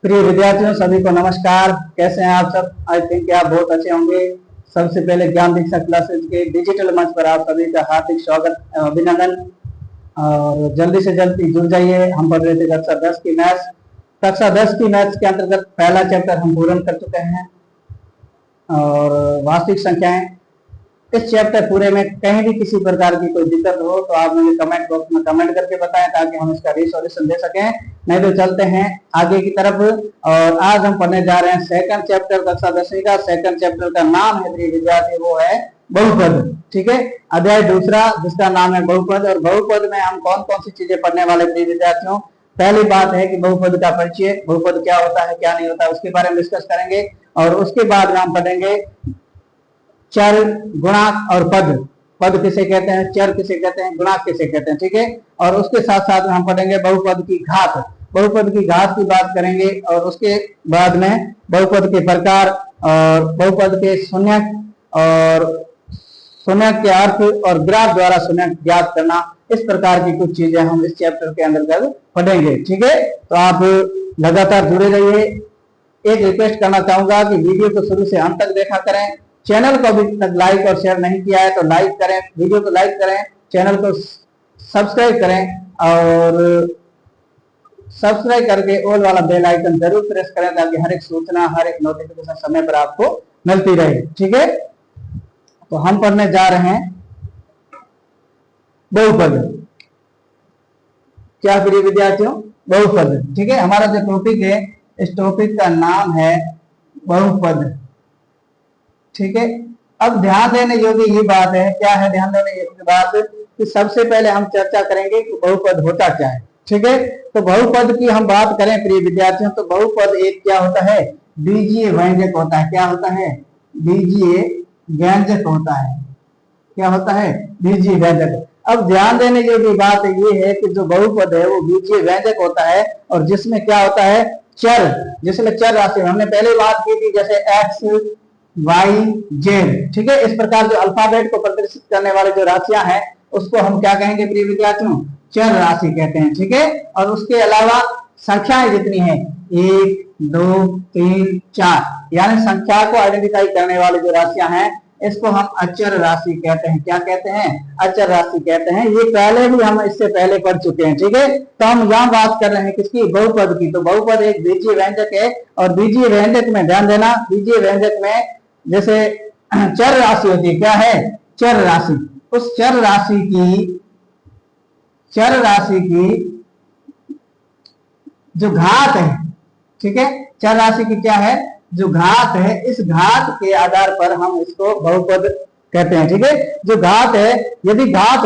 प्रिय विद्यार्थियों सभी को नमस्कार। कैसे हैं आप सब? आई थिंक आप बहुत अच्छे होंगे। सबसे पहले ज्ञान दीक्षा क्लासेस के डिजिटल मंच पर आप सभी का हार्दिक स्वागत एवं अभिनंदन। और जल्दी से जल्दी जुड़ जाइए। हम पढ़ रहे थे कक्षा 10 की मैथ्स। कक्षा 10 की मैथ्स के अंतर्गत पहला चैप्टर हम पूर्ण कर चुके हैं और वास्तविक संख्याएं। इस चैप्टर पूरे में कहीं भी किसी प्रकार की कोई दिक्कत हो तो आप मुझे कमेंट बॉक्स में कमेंट करके बताएं ताकि हम इसका रिसोल्यूशन दे सकें। नहीं तो चलते हैं आगे की तरफ। और आज हम पढ़ने जा रहे हैं सेकंड चैप्टर कक्षा 10वीं का। सेकंड चैप्टर का नाम है प्रिय विद्यार्थी वो है बहुपद। ठीक है, अध्याय दूसरा जिसका नाम है बहुपद। और बहुपद में हम कौन कौन सी चीजें पढ़ने वाले प्रिय विद्यार्थियों? पहली बात है कि बहुपद का परिचय, बहुपद क्या होता है क्या नहीं होता उसके बारे में डिस्कस करेंगे। और उसके बाद में हम पढ़ेंगे चर, गुणांक और पद। पद किसे कहते हैं, चर किसे कहते हैं, गुणांक किसे कहते हैं। ठीक है, और उसके साथ साथ में हम पढ़ेंगे बहुपद की घात। बहुपद की घात की बात करेंगे और उसके बाद में बहुपद के प्रकार और बहुपद के शून्यक और शून्यक के अर्थ और ग्राफ द्वारा शून्यक ज्ञात करना। इस प्रकार की कुछ चीजें हम इस चैप्टर के अंतर्गत पढ़ेंगे। ठीक है, तो आप लगातार जुड़े रहिए। एक रिक्वेस्ट करना चाहूंगा कि वीडियो को शुरू से अंत तक देखा करें। चैनल को अभी तक लाइक और शेयर नहीं किया है तो लाइक करें, वीडियो को लाइक करें, चैनल को सब्सक्राइब करें और सब्सक्राइब करके ऑल वाला बेल आइकन जरूर प्रेस करें ताकि हर एक सूचना, हर एक नोटिफिकेशन समय पर आपको मिलती रहे। ठीक है, तो हम पढ़ने जा रहे हैं बहुपद। क्या प्रिय विद्यार्थियों? बहुपद। ठीक है, हमारा जो टॉपिक है इस टॉपिक का नाम है बहुपद। ठीक है, अब ध्यान देने योग्य ये बात है, क्या है ध्यान देने योग्य बात कि सबसे पहले हम चर्चा करेंगे कि बहुपद होता क्या है। ठीक है, तो बहुपद की हम बात करें प्रिय विद्यार्थियों तो बहुपद एक क्या होता है, बीजीय व्यंजक होता है। क्या होता है? बीजीय व्यंजक होता है। क्या होता है? बीजीय व्यंजक। अब ध्यान देने योग्य बात ये है कि जो बहुपद है वो बीजीय व्यंजक होता है और जिसमें क्या होता है, चर, जिसमें चर राशि। हमने पहले बात की थी जैसे एक्स, वाई, जेड। ठीक है, इस प्रकार जो अल्फाबेट को प्रदर्शित करने वाले जो राशियां हैं उसको हम क्या कहेंगे प्रिय विद्यार्थियों? चर राशि कहते हैं। ठीक है, और उसके अलावा संख्याएं जितनी है 1, 2, 3, 4 यानी संख्या को आइडेंटिफाई करने वाले जो राशियां हैं इसको हम अचर राशि कहते हैं। क्या कहते हैं? अचर राशि कहते हैं। ये पहले भी हम इससे पहले पढ़ चुके हैं। ठीक है, तो हम यहाँ बात कर रहे हैं किसकी? बहुपद की। तो बहुपद एक बीजीय व्यंजक है और बीजीय व्यंजक में ध्यान देना, बीजीय व्यंजक में जैसे चर राशि होती है। क्या है? चर राशि। उस चर राशि की जो घात है, ठीक है, चर राशि की क्या है? जो घात है, इस घात के आधार पर हम इसको बहुपद कहते हैं। ठीक है, जो घात है, यदि घात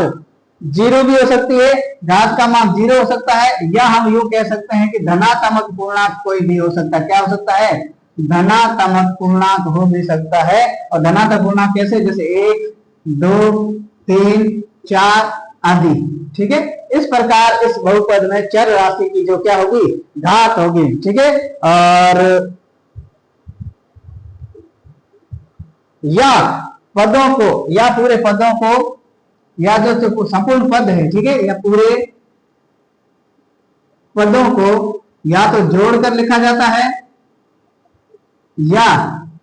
0 भी हो सकती है, घात का मान 0 हो सकता है, या हम यूं कह सकते हैं कि धनात्मक पूर्णांक कोई भी हो सकता है। क्या हो सकता है? धनात्मक पूर्णांक हो भी सकता है। और धनात्मक पूर्णांक कैसे? जैसे 1, 2, 3, 4 आदि। ठीक है, इस प्रकार इस बहुपद में चर राशि की जो क्या होगी? घात होगी। ठीक है, और या पदों को, या पूरे पदों को, या जो संपूर्ण पद है, ठीक है, या पूरे पदों को या तो जोड़कर लिखा जाता है या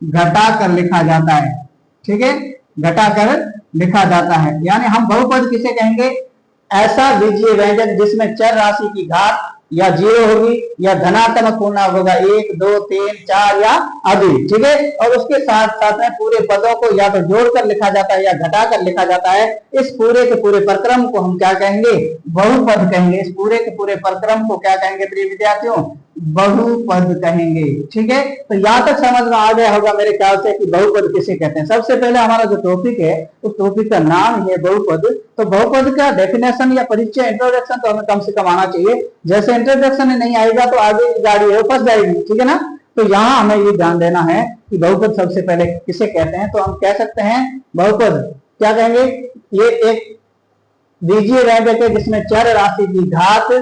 घटाकर लिखा जाता है। ठीक है, घटाकर लिखा जाता है। यानी हम बहुपद किसे कहेंगे? ऐसा बीजीय व्यंजक जिसमें चर राशि की घात या 0 होगी या धनात्मक पूर्णांक होगा 1, 2, 3, 4 या आदि। ठीक है, और उसके साथ साथ में पूरे पदों को या तो जोड़कर लिखा जाता है या घटाकर लिखा जाता है। इस पूरे के पूरे प्रक्रम को हम क्या कहेंगे? बहुपद कहेंगे। इस पूरे के पूरे प्रक्रम को क्या कहेंगे प्रिय विद्यार्थियों? बहुपद कहेंगे। ठीक है, तो यहां तक समझ में आ गया होगा मेरे ख्याल से कि बहुपद किसे कहते हैं। सबसे पहले हमारा जो टॉपिक है उस टॉपिक का नाम है बहुपद। तो बहुपद का डेफिनेशन या परिचय, इंट्रोडक्शन तो हमें कम से कम आना चाहिए। जैसे इंट्रोडक्शन नहीं आएगा तो आगे की गाड़ी है वो फंस जाएगी। ठीक है ना, तो यहाँ हमें ये ध्यान देना है कि बहुपद सबसे पहले किसे कहते हैं। तो हम कह सकते हैं बहुपद क्या कहेंगे? ये एक बीजीय व्यंजक है जिसमें चर राशि की घात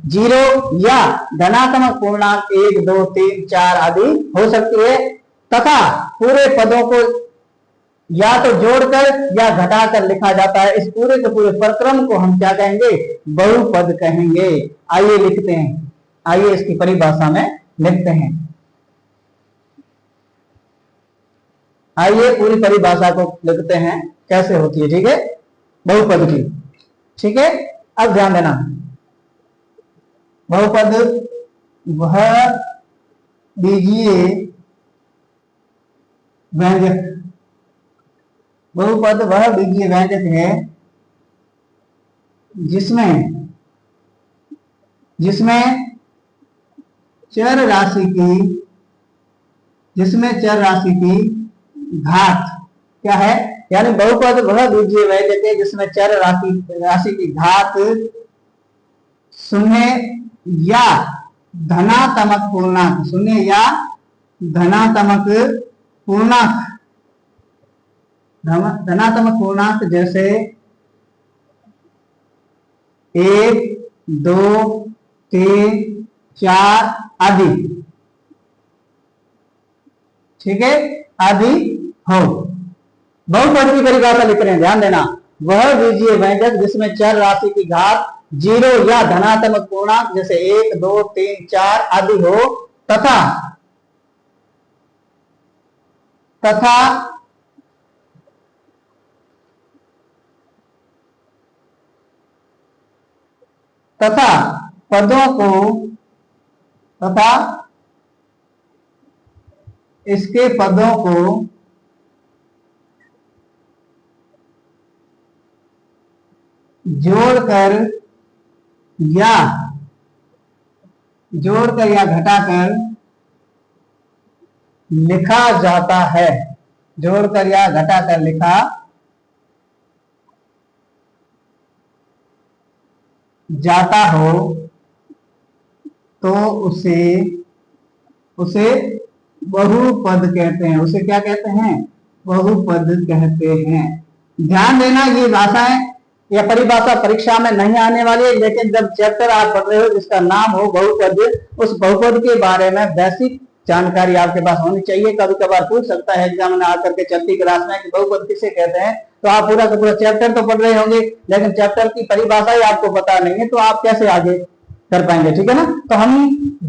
0 या धनात्मक पूर्णांक 1, 2, 3, 4 आदि हो सकती है तथा पूरे पदों को या तो जोड़कर या घटाकर लिखा जाता है। इस पूरे के पूरे प्रक्रम को हम क्या कहेंगे? बहुपद कहेंगे। आइए लिखते हैं, आइए इसकी परिभाषा में लिखते हैं। आइए पूरी परिभाषा को लिखते हैं कैसे होती है, ठीक है, बहुपद की। ठीक है, अब ध्यान देना, बहुपद वह बीजीय व्यंजक, बहुपद वह बीजीय व्यंजक है जिसमें चर राशि की घात क्या है, यानी बहुपद वह बीजीय व्यंजक है जिसमें चर राशि की घात शून्य या धनात्मक पूर्णांक, शून्य या धनात्मक पूर्णांक जैसे 1, 2, 3, 4 आदि, ठीक है, आदि हो। बहुपद की परिभाषा लिख रहे हैं, ध्यान देना, वह बीजीय व्यंजक जिसमें चर राशि की घात 0 या धनात्मक पूर्णांक जैसे 1, 2, 3, 4 आदि हो तथा इसके पदों को जोड़कर या घटाकर लिखा जाता है, जोड़कर या घटाकर लिखा जाता हो तो उसे बहुपद कहते हैं। उसे क्या कहते हैं, बहुपद कहते हैं। ध्यान देना, ये भाषाएं या परिभाषा परीक्षा में नहीं आने वाली है, लेकिन जब चैप्टर आप पढ़ रहे हो जिसका नाम हो बहुपद, उस बहुपद के बारे में बेसिक जानकारी आपके पास होनी चाहिए। कभी कभार पूछ सकता है एग्जाम में आकर के चलती क्लास में कि बहुपद किसे कहते हैं, तो आप पूरा का पूरा चैप्टर तो पढ़ रहे होंगे लेकिन चैप्टर की परिभाषा ही आपको पता नहीं है, तो आप कैसे आगे कर पाएंगे, ठीक है ना। तो हम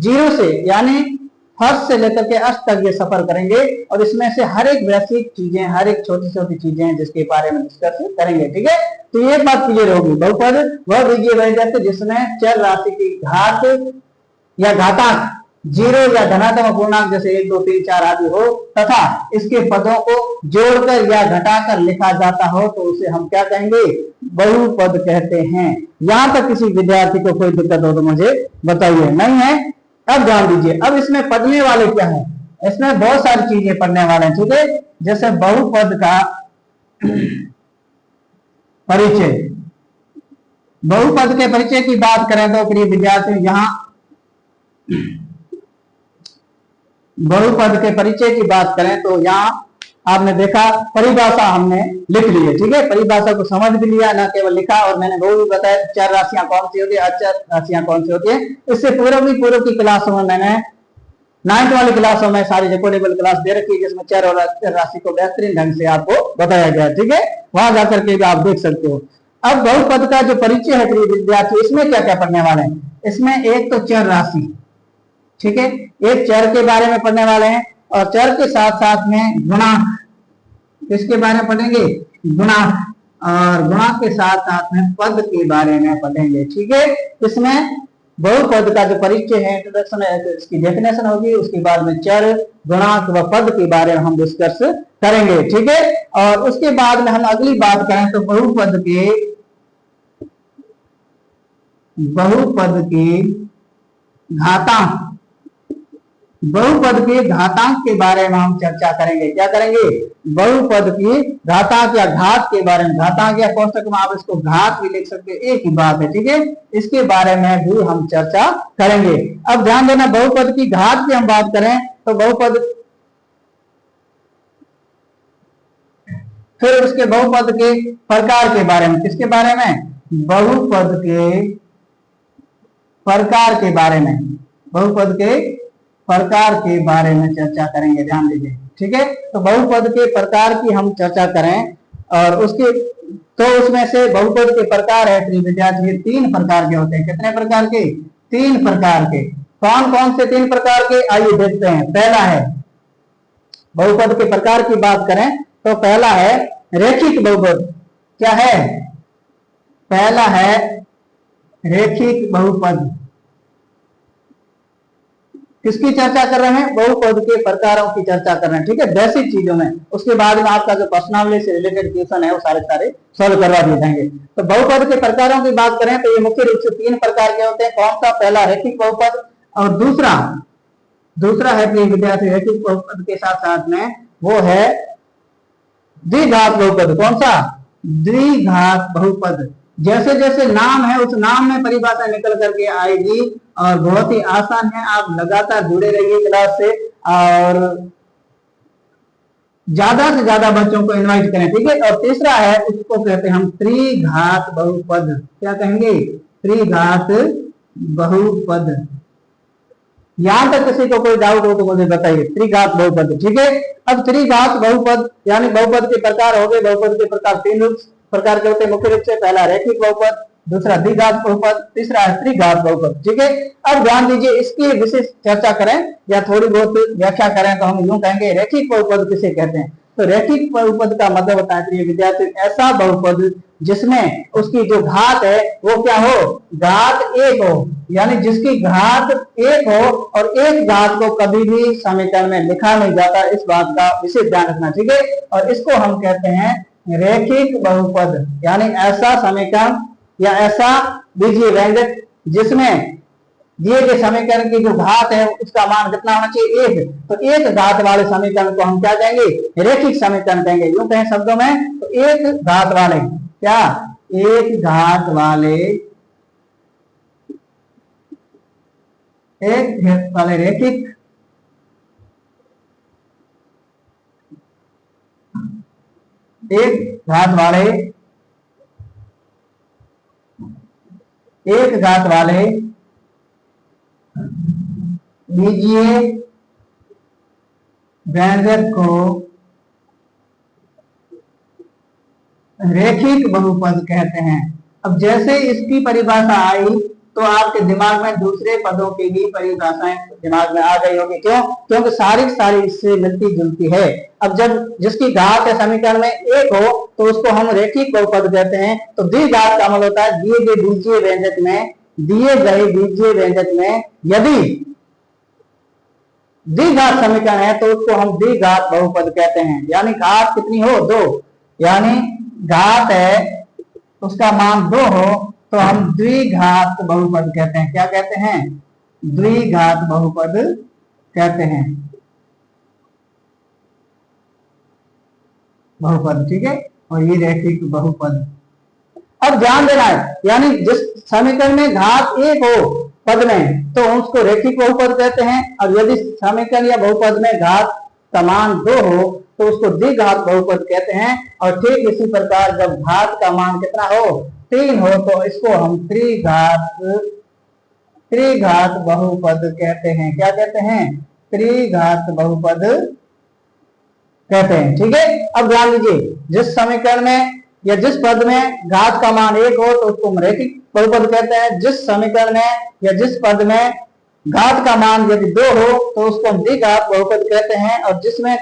0 से यानी फर्स्ट से लेकर के अष्ट तक ये सफर करेंगे और इसमें से हर एक बेसिक चीजें, हर एक छोटी छोटी चीजें हैं जिसके बारे में डिस्कस करेंगे, ठीक है। तो ये बात क्लियर होगी, बहुपद वह बीजीय व्यंजक जिसमें चर राशि की घात या घातांक 0 या धनात्मक पूर्णांक जैसे 1, 2, 3, 4 आदि हो तथा इसके पदों को जोड़कर या घटाकर लिखा जाता हो तो उसे हम क्या कहेंगे, बहुपद कहते हैं। यहां तक किसी विद्यार्थी को कोई दिक्कत हो तो मुझे बताइए, नहीं है। अब ध्यान दीजिए, अब इसमें पढ़ने वाले क्या है, इसमें बहुत सारी चीजें पढ़ने वाले हैं, ठीक है। जैसे बहुपद का परिचय, बहुपद के परिचय की बात करें तो प्रिय विद्यार्थी यहाँ बहुपद के परिचय की बात करें तो यहाँ आपने देखा परिभाषा हमने लिख ली है, ठीक है। परिभाषा को समझ भी लिया, ना केवल लिखा, और मैंने वो भी बताया चर राशियां कौन सी होती है, अचर राशियां कौन सी होती है। इससे पूर्व की क्लासों में मैंने 9th वाली क्लासों में सारी रिकॉर्डेबल क्लास दे रखी है जिसमें चर और अचर राशि को बेहतरीन ढंग से आपको बताया गया, ठीक है, वहां जाकर के भी आप देख सकते हो। अब बहुपद का जो परिचय है प्रिय विद्यार्थी, इसमें क्या क्या पढ़ने वाले हैं, इसमें एक तो चर राशि, ठीक है, एक चर के बारे में पढ़ने वाले हैं और चर के साथ साथ में गुणांक, किसके बारे में पढ़ेंगे, गुणांक, और गुणांक के साथ साथ में पद के बारे में पढ़ेंगे, ठीक है। इसमें बहुपद का जो परिचय है, इंट्रोडक्शन है, तो इसकी डेफिनेशन होगी, उसके बाद में चर, गुणांक व पद के बारे में हम डिस्कस करेंगे, ठीक है। और उसके बाद में हम अगली बात करें तो बहुपद के घातांक, बहुपद के घातांक के बारे में हम चर्चा करेंगे। क्या करेंगे, बहुपद की घातांक या घात के बारे में, घातांक या कोष्टक में आप इसको घात भी लिख सकते हैं, एक ही बात है, ठीक है। इसके बारे में भी हम चर्चा करेंगे। अब ध्यान देना, बहुपद की घात की हम बात करें तो बहुपद, फिर उसके बहुपद के प्रकार के बारे में, किसके बारे में, बहुपद के प्रकार के बारे में, बहुपद के प्रकार के बारे में चर्चा करेंगे, ध्यान दीजिए, ठीक है। तो बहुपद के प्रकार की हम चर्चा करें और उसके, तो उसमें से बहुपद के प्रकार है विद्यार्थी 3 प्रकार के होते हैं। कितने प्रकार के, 3 प्रकार के। कौन कौन से 3 प्रकार के, आइए देखते हैं। पहला है, बहुपद के प्रकार की बात करें तो पहला है रेखिक बहुपद। क्या है? पहला है रेखिक बहुपद। किसकी चर्चा कर रहे हैं? बहुपद के प्रकारों की चर्चा कर रहे हैं, ठीक है, बेसिक चीजों में। उसके बाद में आपका जो पर्सनालिटी से रिलेटेड क्वेश्चन है वो सारे सॉल्व करवा दिए जाएंगे। तो बहुपद के प्रकारों की बात करें तो ये मुख्य रूप से 3 प्रकार के होते हैं। कौन सा? पहला रेखिक बहुपद, और दूसरा है प्रिय विद्यार्थी रेखिक बहुपद के साथ साथ में वो है द्विघात बहुपद। कौन सा? द्विघात बहुपद। जैसे जैसे नाम है उस नाम में परिभाषा निकल करके आएगी, और बहुत ही आसान है। आप लगातार जुड़े रहिए क्लास से, और ज्यादा से ज्यादा बच्चों को इनवाइट करें, ठीक है। और तीसरा है, उसको कहते हैं हम त्रिघात बहुपद। क्या कहेंगे? त्रिघात बहुपद। यहां तक किसी को कोई डाउट हो तो मुझे बताइए। त्रिघात बहुपद, ठीक है। अब त्रिघात बहुपद यानी बहुपद के प्रकार हो गए। बहुपद के प्रकार 3 प्रकार के होते हैं मुख्य रूप से। पहला रेखिक बहुपद, दूसरा द्विघात बहुपद, तीसरा है त्रिघात बहुपद, ठीक है। अब ध्यान दीजिए, इसकी विशेष चर्चा करें या थोड़ी बहुत व्याख्या करें तो हम यूं कहेंगे रेखिक बहुपद किसे कहते हैं। तो रेखिक बहुपद का मतलब होता है प्रिय विद्यार्थी ऐसा बहुपद जिसमें उसकी जो घात है वो क्या हो? घात 1 हो, यानी जिसकी घात 1 हो, और एक घात को कभी भी समीकरण में लिखा नहीं जाता। इस बात का विशेष ध्यान रखना, ठीक है। और इसको हम कहते हैं रेखिक बहुपद, यानी ऐसा समीकरण या ऐसा बीजीय व्यंजक जिसमें दिए गए समीकरण की जो घात है उसका मान कितना होना चाहिए? 1। तो एक घात वाले समीकरण को हम क्या कहेंगे? रेखिक समीकरण कहेंगे। यूं कहें शब्दों में तो एक घात वाले, क्या? एक घात वाले रेखिक एक घात वाले बीजीय व्यंजक को रेखिक बहुपद कहते हैं। अब जैसे इसकी परिभाषा आई तो आपके दिमाग में दूसरे पदों की भी परिभाषाएं दिमाग में आ गई होगी। क्यों? क्योंकि सारी इससे मिलती जुलती है। अब जब जिसकी घात है समीकरण में 1 हो तो उसको हम रेखिक बहुपद कहते हैं। तो द्विघात का मतलब होता है दिए गए बीजीय व्यंजक में यदि द्विघात समीकरण है तो उसको हम द्विघात बहुपद कहते हैं। यानी घात कितनी हो? 2, यानी घात है उसका मान 2 हो तो हम द्विघात बहुपद कहते हैं। क्या कहते हैं? द्विघात बहुपद कहते हैं, बहुपद, ठीक है। और ये रेखिक बहुपद। अब ध्यान देना है, यानी जिस समीकरण में घात 1 हो पद में तो उसको रेखिक बहुपद कहते हैं, और यदि समीकरण या बहुपद में घात का मान 2 हो तो उसको द्विघात बहुपद कहते हैं। और ठीक इसी प्रकार जब घात का मान कितना हो? 3 हो तो इसको हम त्रिघात बहुपद कहते हैं। क्या कहते हैं? त्रिघात बहुपद कहते हैं, ठीक है। अब ध्यान दीजिए, जिस समीकरण में या जिस पद में घात का मान 1 हो तो उसको हम रेखिक बहुपद कहते हैं। जिस समीकरण में या जिस पद में घात का मान यदि 2 हो तो उसको हम द्विघात बहुपद कहते हैं। और जिसमें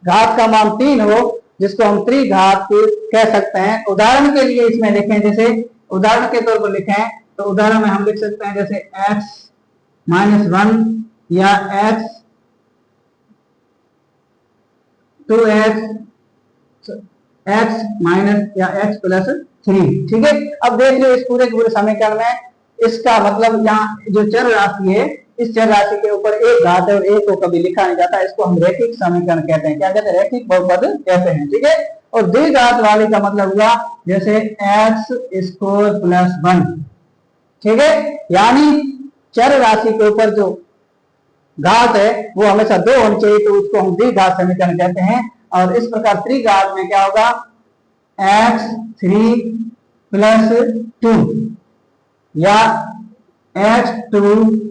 घात का मान 3 हो जिसको हम त्रिघात कह सकते हैं। उदाहरण के लिए इसमें लिखें, जैसे उदाहरण के तौर पर लिखें तो उदाहरण में हम लिख सकते हैं जैसे x-1 या x माइनस या x+3, ठीक है। अब देख लो इस पूरे समीकरण में इसका मतलब यहाँ जो चर राशि है इस चर राशि के ऊपर एक घात है और एक को कभी लिखा नहीं जाता। इसको हम रेखिक समीकरण कहते हैं। क्या कहते हैं? रेखिक बहुपद कहते हैं, ठीक है। और द्विघात वाले का मतलब हुआ जैसे x² + 1, ठीक है। यानी चर राशि के ऊपर जो घात है वो हमेशा 2 होनी चाहिए, तो उसको हम द्विघात समीकरण कहते हैं। और इस प्रकार त्रिघात में क्या होगा? x3 + 2 या x3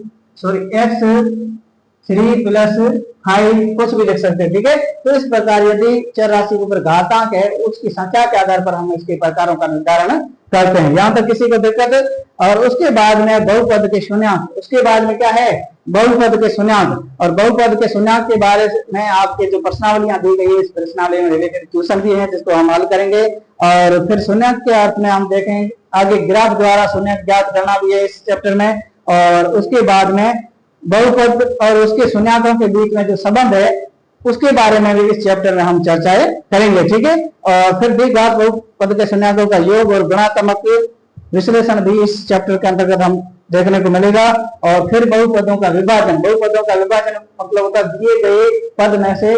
+ हाई कुछ भी लिख सकते हैं, ठीक है। तो इस प्रकार यदि चर राशि के ऊपर घातांक है उसकी संख्या के आधार पर हम इसके प्रकारों का निर्धारण करते हैं। यहाँ तक किसी को दिक्कत? और उसके बाद में बहुपद के शून्यांक, उसके बाद में क्या है? बहुपद के शून्यांक। और बहुपद के शून्यांक के बारे में आपके जो प्रश्नावलियां दी गई है इस प्रश्नावली में रिलेटेड क्वेश्चन भी है जिसको हम हल करेंगे। और फिर शून्यांक के अर्थ में हम देखें आगे ग्राफ द्वारा शून्यांक ज्ञात करना भी है इस चैप्टर में। और उसके बाद में बहुपद और उसके शून्यांकों के बीच में जो संबंध है उसके बारे में भी इस चैप्टर में हम चर्चाएं करेंगे, ठीक है। और फिर द्विघात बहुपद के शून्यांकों का योग और गुणात्मक विश्लेषण भी इस चैप्टर के अंतर्गत हम देखने को मिलेगा। और फिर बहुपदों का विभाजन, बहुपदों का विभाजन मतलब होता है दिए गए पद में से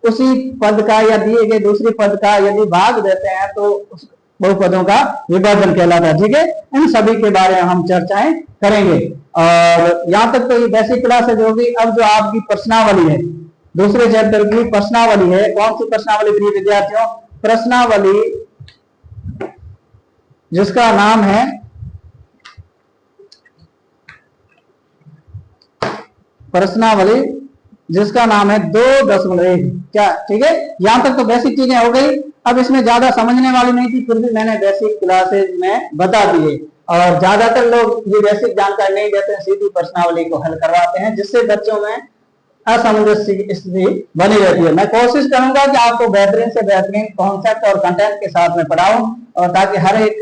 उसी पद का या दिए गए दूसरे पद का यदि भाग देते हैं तो उस बहुपदों का विभाजन कहलाता है, ठीक है। इन सभी के बारे में हम चर्चाएं करेंगे। और यहाँ तक तो ये बेसिक क्लासेज होगी। अब जो आपकी प्रश्नावली है दूसरे चैप्टर की प्रश्नावली है, कौन सी प्रश्नावली प्रिय विद्यार्थियों? प्रश्नावली जिसका नाम है प्रश्नावली जिसका नाम है 2.1, क्या? ठीक है। यहां तक तो बेसिक चीजें हो गई। अब इसमें ज्यादा समझने वाली नहीं थी, फिर भी मैंने बेसिक क्लासेज में बता दिए। और ज्यादातर लोग ये बेसिक जानकारी नहीं देते हैं, सीधी प्रश्नावली को हल करवाते हैं जिससे बच्चों में असमंजस स्थिति बनी रहती है। मैं कोशिश करूंगा कि आपको बेहतरीन से बेहतरीन कॉन्सेप्ट और कंटेंट के साथ में पढ़ाऊं और ताकि हर एक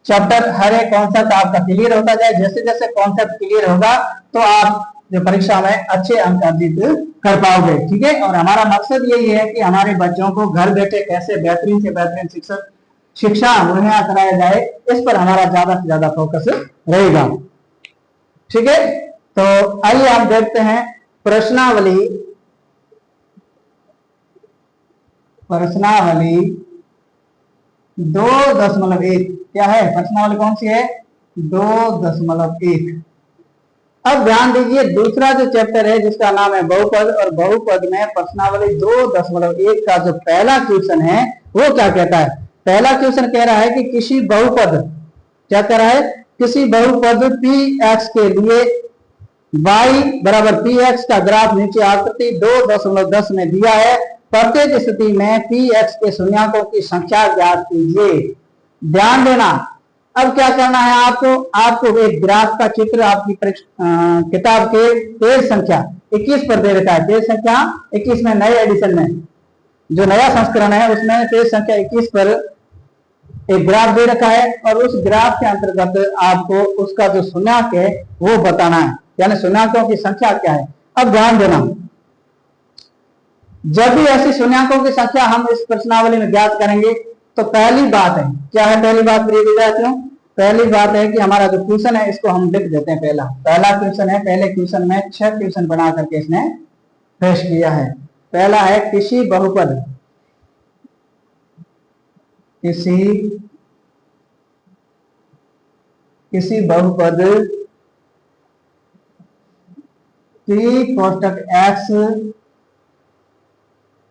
चैप्टर हर एक कॉन्सेप्ट आपका क्लियर होता जाए। जैसे जैसे कॉन्सेप्ट क्लियर होगा तो आप जो परीक्षा में अच्छे अंक अर्जित कर पाओगे, ठीक है। और हमारा मकसद यही है कि हमारे बच्चों को घर बैठे कैसे बेहतरीन से बेहतरीन शिक्षा मुहैया कराया जाए, इस पर हमारा ज्यादा से ज्यादा फोकस रहेगा, ठीक है। तो आइए आप देखते हैं प्रश्नावली 2.1 क्या है? प्रश्नावली कौन सी है? 2.1। अब ध्यान दीजिए दूसरा जो चैप्टर है जिसका नाम है बहुपद, और बहुपद में प्रश्नावली 2.1 का जो पहला क्वेश्चन है वो क्या कहता है? पहला क्वेश्चन कह रहा है कि किसी बहुपद, क्या कह रहा है? किसी बहुपद px के लिए y बराबर px का ग्राफ नीचे आकृति 2.10 में दिया है। प्रत्येक स्थिति में px के शून्यकों की संख्या ज्ञात कीजिए। ध्यान देना, अब क्या करना है आपको एक ग्राफ का चित्र आपकी किताब के पेज संख्या 21 पर दे रखा है। पेज संख्या 21 में नए एडिशन में जो नया संस्करण है उसमें पेज संख्या 21 पर एक ग्राफ दे रखा है और उस ग्राफ के अंतर्गत आपको उसका जो शून्यक है वो बताना है, यानी शून्यकों की संख्या क्या है। अब ध्यान देना, जब भी ऐसी शून्यकों की संख्या हम इस प्रश्नावली में ज्ञात करेंगे तो पहली बात है, क्या है पहली बात प्रिय विद्यार्थियों? पहली बात है कि हमारा जो क्वेश्चन है इसको हम लिख देते हैं। पहला क्वेश्चन है, पहले क्वेश्चन में 6 क्वेश्चन बना करके इसने पेश किया है। पहला है किसी बहुपद p कोष्ठक x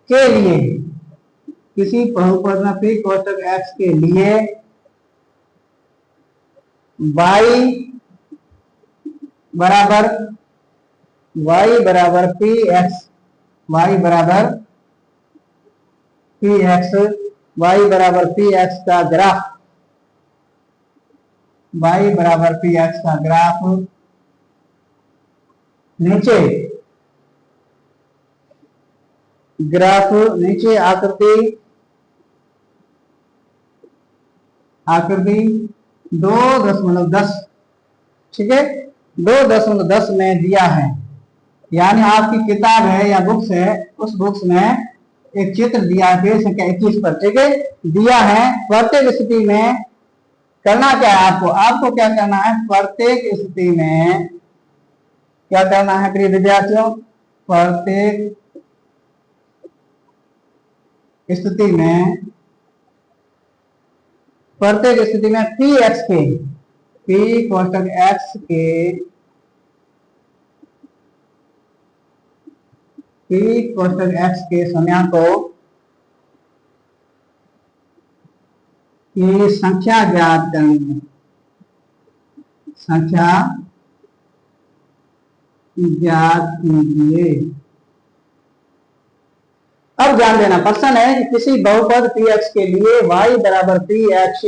के लिए, किसी बहुपद में p कोष्ठक x के लिए y बराबर px, y बराबर px का ग्राफ, y बराबर px का ग्राफ नीचे आकृति 2.10, ठीक है, 2.10 में दिया है। यानी आपकी किताब है या बुक्स है, उस बुक्स में एक चित्र दिया है संख्या 21 पर, ठीक है, दिया है। प्रत्येक स्थिति में करना क्या है आपको क्या करना है? प्रत्येक स्थिति में क्या करना है प्रिय विद्यार्थियों? प्रत्येक स्थिति में px के, p कोष्ठक x के, p कोष्ठक x के शून्यकों की संख्या ज्ञात करनी है। संख्या ज्ञात कीजिए। अब ध्यान देना, प्रश्न है कि किसी बहुपद px के लिए y बराबर px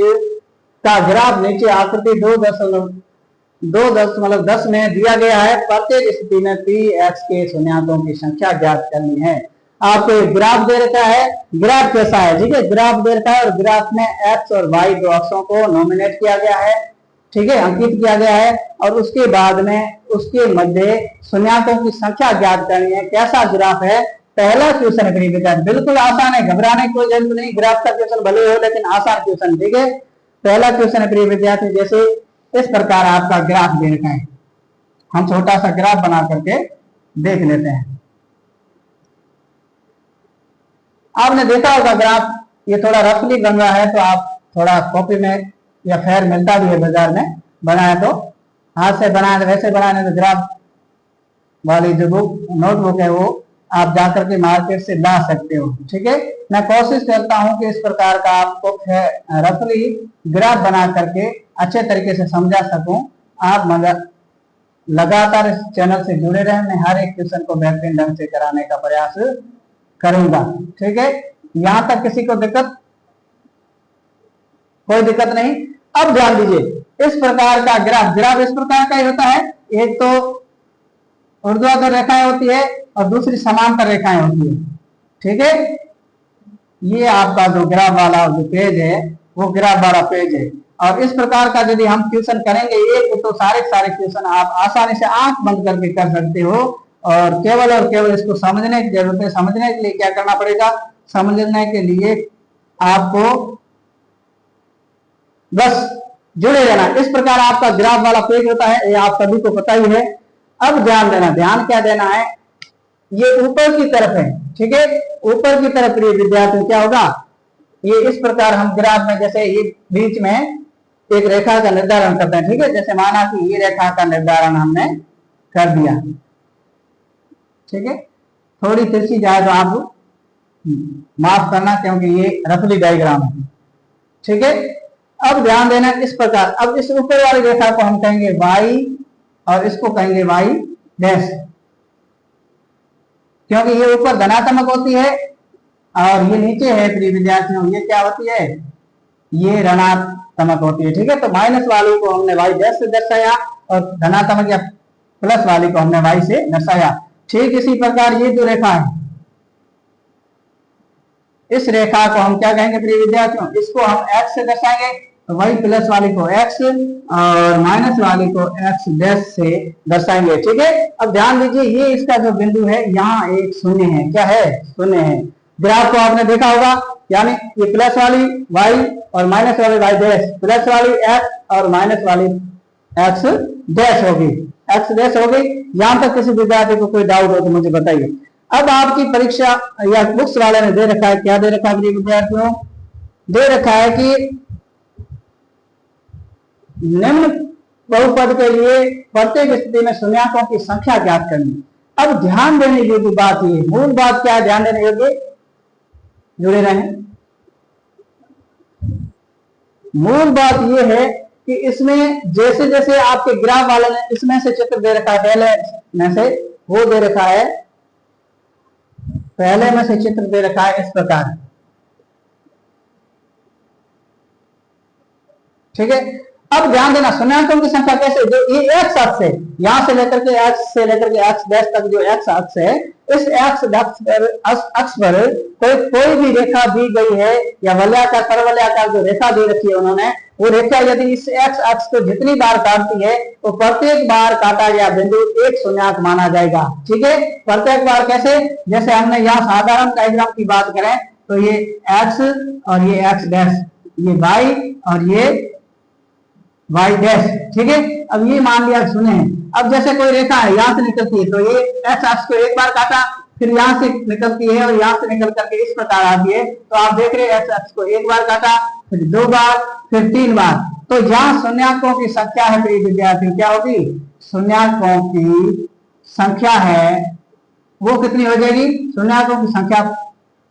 का ग्राफ नीचे आकृति 2.10 में दिया गया है। प्रत्येक स्थिति में px के शून्यकों की संख्या ज्ञात करनी है। आपको ग्राफ दे रखा है, ग्राफ कैसा है, ठीक है, ग्राफ दे रखा है और ग्राफ में x और y दो अक्षों को नॉमिनेट किया गया है, ठीक है, अंकित किया गया है, और उसके बाद में उसके मध्य शून्यकों की संख्या ज्ञात करनी है। कैसा ग्राफ है? पहला क्वेश्चन प्रिय विद्यार्थी, बिल्कुल आसान है, घबराने की कोई जरूरत नहीं। ग्राफ का क्वेश्चन भले हो लेकिन आसान क्वेश्चन, ठीक है। पहला क्वेश्चन प्रिय विद्यार्थी, जैसे इस प्रकार आपका ग्राफ दे रखा है, हम छोटा सा ग्राफ बना करके देख लेते हैं। आपने देखा होगा ग्राफ, ये थोड़ा रफली बन रहा है, तो आप थोड़ा कॉपी में या फेयर मिलता भी है बाजार में, बनाए तो हाथ से बनाए, वैसे बनाने तो ग्राफ वाली जो बुक नोटबुक है वो आप जाकर के मार्केट से ला सकते हो, ठीक है। मैं कोशिश करता हूं कि इस प्रकार का आपको रफली ग्राफ बना करके अच्छे तरीके से समझा सकूं। आप मगर लगातार इस चैनल से जुड़े रहे, मैं हर एक क्वेश्चन को बेहतरीन ढंग से कराने का प्रयास करूंगा, ठीक है। यहां तक किसी को दिक्कत, कोई दिक्कत नहीं। अब ध्यान दीजिए, इस प्रकार का ग्राफ इस प्रकार का ही होता है। एक तो ऊर्ध्वाधर रेखाएं होती है और दूसरी समांतर रेखाएं होती है, ठीक है। ये आपका जो ग्राफ वाला जो पेज है वो ग्राफ वाला पेज है, और इस प्रकार का यदि हम क्वेश्चन करेंगे एक तो सारे क्वेश्चन आप आसानी से आंख बंद करके कर सकते हो, और केवल इसको समझने की जरूरत है। समझने के लिए क्या करना पड़ेगा? समझने के लिए आपको बस जुड़े रहना। इस प्रकार आपका ग्राफ वाला पेज होता है, ये आप सभी को पता ही है। अब ध्यान देना, ध्यान क्या देना है, ये ऊपर की तरफ है, ठीक है, ऊपर की तरफ प्रिय विद्यार्थी क्या होगा, ये इस प्रकार हम ग्राफ में जैसे ये बीच में एक रेखा का निर्धारण करते हैं, ठीक है। जैसे माना कि ये रेखा का निर्धारण हमने कर दिया, ठीक है। थोड़ी तिरछी जाए तो आप माफ करना, क्योंकि ये रफली डायग्राम है, ठीक है। अब ध्यान देना, इस प्रकार अब इस ऊपर वाली रेखा को हम कहेंगे y और इसको कहेंगे y डैश, क्योंकि ये ऊपर धनात्मक होती है और ये नीचे है प्रिय विद्यार्थियों, ये क्या होती है, ये ऋणात्मक होती है, ठीक है। तो माइनस वाली को हमने y डैश से दर्शाया और धनात्मक या प्लस वाली को हमने y से दर्शाया। ठीक इसी प्रकार ये जो रेखा है, इस रेखा को हम क्या कहेंगे प्रिय विद्यार्थियों, इसको हम x से दर्शाएंगे, तो y प्लस वाली को x और माइनस वाली को x डैश से दर्शाएंगे, ठीक है। अब ध्यान दीजिए, ये इसका जो बिंदु है यहाँ एक शून्य है, क्या है, शून्य है। ग्राफ को आपने देखा होगा, यानी ये प्लस वाली y और माइनस वाली y डैश, प्लस वाली x और माइनस वाली x डैश होगी, x डैश होगी। यहां तक किसी विद्यार्थी को कोई डाउट हो तो मुझे बताइए। अब आपकी परीक्षा या बुक्स वाले ने दे रखा है, क्या दे रखा है विद्यार्थियों, दे रखा है कि निम्न बहुपद के लिए प्रत्येक स्थिति में शून्यकों की संख्या ज्ञात करनी। अब ध्यान देने योग्य बात ये, मूल बात क्या है, ध्यान देने योग्य, जुड़े रहें। मूल बात ये है कि इसमें जैसे जैसे आपके ग्राफ वाले ने इसमें से चित्र दे रखा है, पहले में से वो दे रखा है, पहले में से चित्र दे रखा है इस प्रकार, ठीक है। अब ध्यान देना, शून्यकों की संख्या कैसे, जो ये एक्स अक्ष है, यहां से लेकर के एक्स डैश तक जो एक्स अक्ष है, इस एक्स अक्ष पर कोई भी रेखा दी गई है या वलयाकार परवलयाकार जो रेखा दे रखी है उन्होंने, वो रेखा यदि इस एक्स अक्ष को जितनी बार काटती है तो प्रत्येक बार काटा गया बिंदु एक शून्यक माना जाएगा, ठीक है। प्रत्येक बार कैसे, जैसे हमने यहाँ साधारण डायग्राम की बात करें तो ये एक्स और ये एक्स डैश, ये वाई और ये वाई डैश, ठीक है। अब ये मान लिया शून्य है। अब जैसे कोई रेखा है यहाँ से निकलती है, तो ये एक्स अक्ष को एक बार काटा, फिर यहाँ से निकलती है और यहाँ से निकल करके इस प्रकार आती है, तो आप देख रहे हैं एक्स अक्ष को एक बार काटा, फिर दो बार, फिर तीन बार, तो जहां शून्यकों की संख्या है प्रिय विद्यार्थियों, क्या होगी, शून्यकों की संख्या है वो कितनी हो जाएगी, शून्यकों की संख्या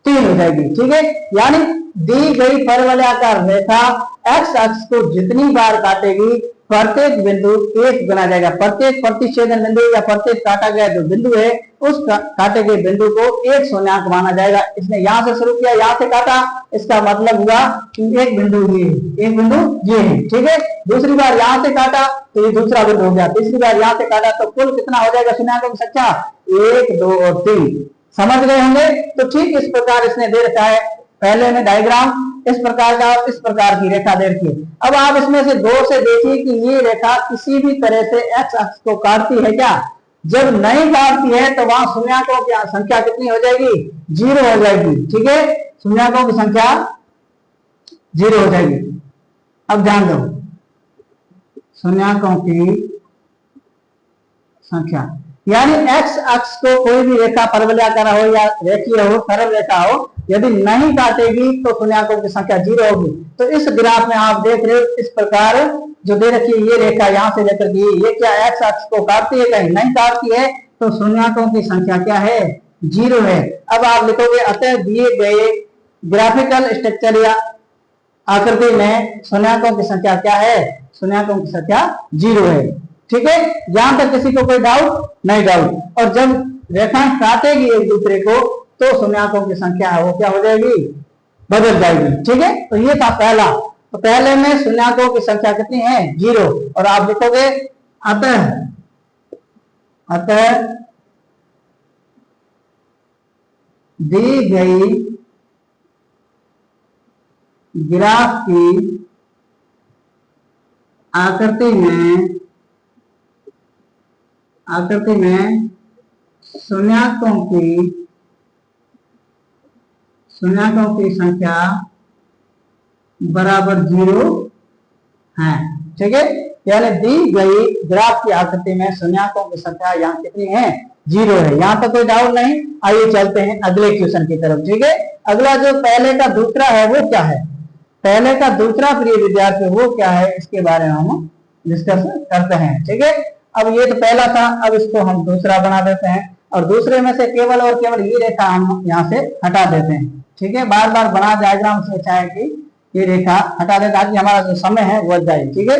3 हो जाएगी, ठीक है। यानी दी गई परवलयाकार रेखा एक्स अक्ष को जितनी बार काटेगी प्रत्येक बिंदु एक गुना जाएगा। प्रत्येक प्रतिच्छेदन बिंदु या प्रत्येक काटा गया जो बिंदु है उस काटे गए बिंदु को एक शून्यंक माना जाएगा। इसने यहां से शुरू किया, यहां से काटा, इसका मतलब हुआ कि एक बिंदु ये है, एक बिंदु ये है, ठीक है। दूसरी बार यहां से काटा तो ये दूसरा बिंदु हो गया, तीसरी बार यहां से काटा तो कुल कितना हो जाएगा शून्यंकों की संख्या? 1, 2 और 3। समझ गए होंगे। तो ठीक इस प्रकार इसने दे रखा है पहले में डायग्राम इस प्रकार का, इस प्रकार की रेखा दे रखी है। अब आप इसमें से गौर से देखिए कि ये रेखा किसी भी तरह से एक्स अक्ष को काटती है क्या? जब नहीं काटती है तो वहां शून्यंकों की संख्या कितनी हो जाएगी? 0 हो जाएगी, ठीक है। शून्यंकों की संख्या 0 हो जाएगी। अब ध्यान दो, शून्यंकों की संख्या यानी एक्स अक्ष को कोई भी रेखा परवलयाकार हो या रेखीय हो, सरल रेखा हो, यदि नहीं काटेगी तो शून्यंकों की संख्या 0 होगी। तो इस ग्राफ में आप देख रहे हो इस प्रकार जो दे रखी है ये रेखा यहां से लेकर के ये क्या एक्स अक्ष को काटती है? कहीं नहीं काटती है तो शून्यंकों की संख्या क्या है? 0 है। अब आप लिखोगे अतः दिए गए ग्राफिकल स्ट्रक्चर या आकृति में शून्यंकों की संख्या क्या है? शून्यंकों की संख्या 0 है, ठीक है। यहां तक किसी को कोई डाउट नहीं? डाउट। और जब रेखाएं काटेगी एक दूसरे को तो शून्यंकों की संख्या है वो क्या हो जाएगी? बदल जाएगी, ठीक है। तो ये था पहला। तो पहले में शून्यंकों की संख्या कितनी है? 0। और आप लिखोगे अतः अतः दी गई ग्राफ की आकृति में शून्यंकों की संख्या बराबर 0 है, ठीक है। यानी दी गई ग्राफ की आकृति में शून्यंकों की संख्या यहाँ कितनी है? 0 है। यहाँ तक कोई डाउट नहीं। आइए चलते हैं अगले क्वेश्चन की तरफ, ठीक है। अगला जो पहले का दूसरा है वो क्या है? पहले का दूसरा प्रिय विद्यार्थी वो क्या है इसके बारे में हम डिस्कस करते हैं, ठीक है। अब ये तो पहला था, अब इसको हम दूसरा बना देते हैं और दूसरे में से केवल और केवल ये रेखा हम यहाँ से हटा देते हैं, ठीक है। बार बार बना डायग्राम से अच्छा है कि ये रेखा हटा दें ताकि हमारा जो समय है वो बच जाए, ठीक है।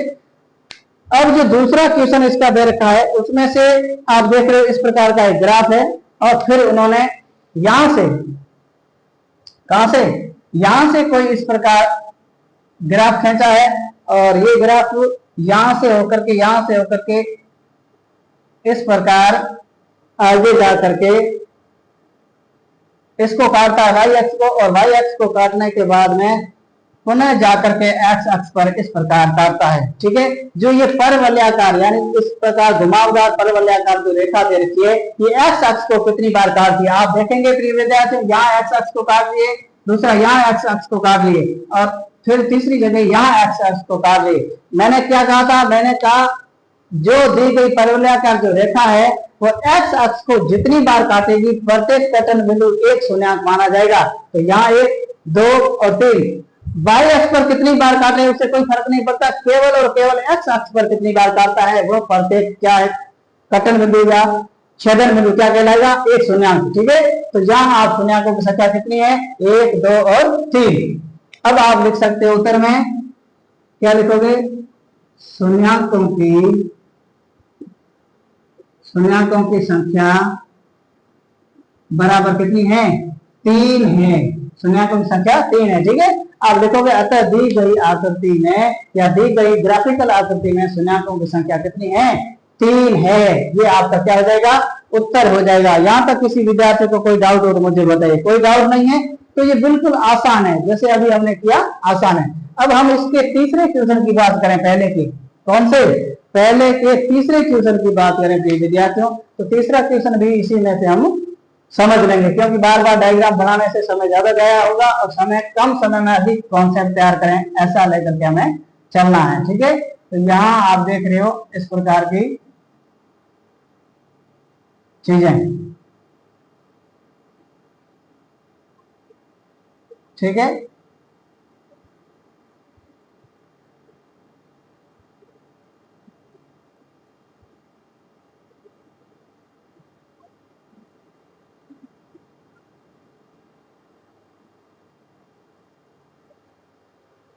अब जो दूसरा क्वेश्चन इसका दे रखा है उसमें से आप देख रहे हो इस प्रकार का एक ग्राफ है और फिर उन्होंने यहां से, कहां से? यहां से कोई इस प्रकार ग्राफ खींचा है और ये ग्राफ यहां से होकर के इस प्रकार आगे जा करके इसको काटता है वाई एक्स को, और वाई एक्स को काटने के बाद में पुनः जाकर के एक्स अक्ष पर इस प्रकार काटता है, ठीक है। जो ये परवलयाकार यानी इस प्रकार घुमावदार परवलयाकार जो रेखा दे रखी है ये एक्स अक्ष को कितनी बार काट दिया आप देखेंगे प्रिय विद्यार्थी। यहाँ एक्स अक्ष को काट लिए, दूसरा यहाँ एक्स अक्ष को काट लिए और फिर तीसरी जगह यहाँ एक्स अक्ष को काट लिए। मैंने क्या कहा था? मैंने कहा जो दी गई परवलयाकार जो रेखा है वो एक्स अक्ष को जितनी बार काटेगी प्रत्येक कटन बिंदु एक शून्यंक माना जाएगा। तो यहाँ 1, 2 और 3 वाई अक्ष पर कितनी बार काटे उससे कोई फर्क नहीं पड़ता, केवल और केवल एक्स अक्ष पर कितनी बार काटता है वो प्रत्येक क्या है कटन बिंदु या छेदन बिंदु क्या कहलाएगा? एक शून्यंक, ठीक है। तो यहाँ आप शून्यंकों की संख्या कितनी है? 1, 2 और 3। अब आप लिख सकते हो उत्तर में क्या लिखोगे? शून्यंकों की संख्या बराबर कितनी है? 3 है। शून्यंकों की संख्या 3 है, ठीक है। आप लिखोगे अतः दी गई आकृति में या दी गई ग्राफिकल आकृति में शून्यंकों की संख्या कितनी है? 3 है। ये आपका क्या हो जाएगा? उत्तर हो जाएगा। यहाँ तक किसी विद्यार्थी को कोई डाउट हो तो मुझे बताइए। कोई डाउट नहीं है तो ये बिल्कुल आसान है, जैसे अभी हमने किया आसान है। अब हम इसके तीसरे क्वेश्चन की बात करें, पहले की कौन से? पहले के तीसरे क्वेश्चन की बात करें प्रिय विद्यार्थियों तो तीसरा क्वेश्चन भी इसी में से हम समझ लेंगे, क्योंकि बार बार डायग्राम बनाने से समय ज्यादा गया होगा और कम समय में अधिक कॉन्सेप्ट तैयार करें ऐसा लेकर के हमें चलना है, ठीक है। तो यहाँ आप देख रहे हो इस प्रकार की चीजें, ठीक है।